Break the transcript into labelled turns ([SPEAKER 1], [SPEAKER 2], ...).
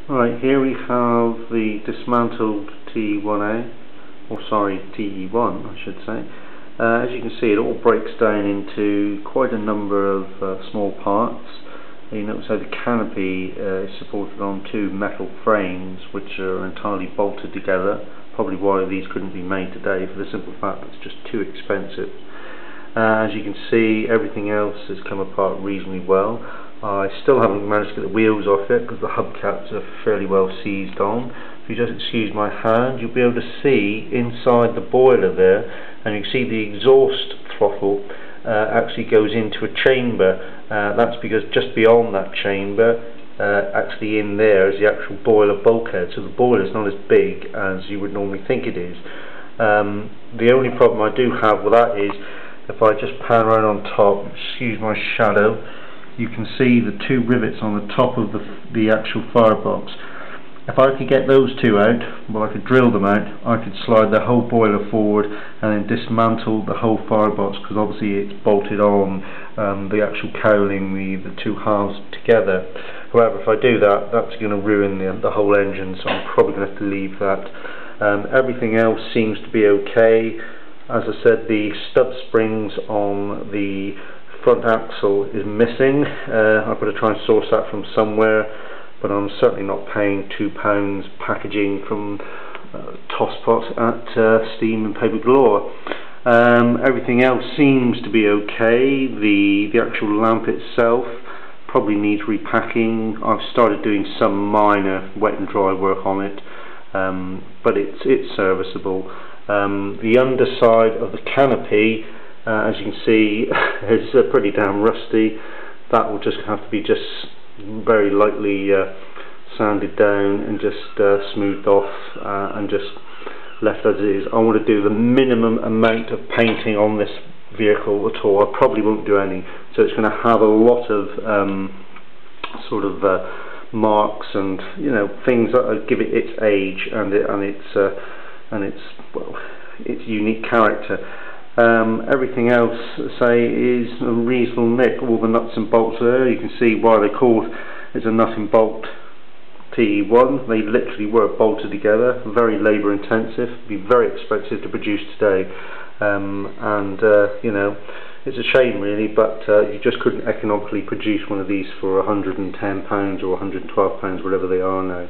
[SPEAKER 1] Right, here we have the dismantled TE1A, or sorry, TE1 I should say. As you can see, it all breaks down into quite a number of small parts. You notice how the canopy is supported on two metal frames which are entirely bolted together, probably why these couldn't be made today, for the simple fact that it's just too expensive. As you can see, everything else has come apart reasonably well. I still haven't managed to get the wheels off it because the hubcaps are fairly well seized on. If you just excuse my hand, you'll be able to see inside the boiler there, and you can see the exhaust throttle actually goes into a chamber. That's because just beyond that chamber, actually in there, is the actual boiler bulkhead, so the boiler is not as big as you would normally think it is. The only problem I do have with that is, if I just pan around on top, excuse my shadow, you can see the two rivets on the top of the actual firebox. If I could get those two out, well, I could drill them out, I could slide the whole boiler forward and then dismantle the whole firebox, because obviously it's bolted on the actual cowling, the two halves together. However, if I do that, that's going to ruin the whole engine, so I'm probably going to have to leave that. Everything else seems to be okay. As I said, the stud springs on the front axle is missing. I've got to try and source that from somewhere, but I'm certainly not paying £2 packaging from Tosspot at Steam and Paper Galore. Everything else seems to be okay. The actual lamp itself probably needs repacking. I've started doing some minor wet and dry work on it, but it's serviceable. The underside of the canopy, as you can see, is pretty damn rusty. That will just have to be very lightly sanded down and just smoothed off and just left as it is. I want to do the minimum amount of painting on this vehicle at all. I probably won't do any, so it's going to have a lot of sort of marks and things that give it its age and its unique character. Everything else, say, is a reasonable nick. All the nuts and bolts there, you can see why they called it a nut and bolt TE1. They literally were bolted together, very labour intensive, be very expensive to produce today, it's a shame really, but you just couldn't economically produce one of these for £110 or £112, whatever they are now.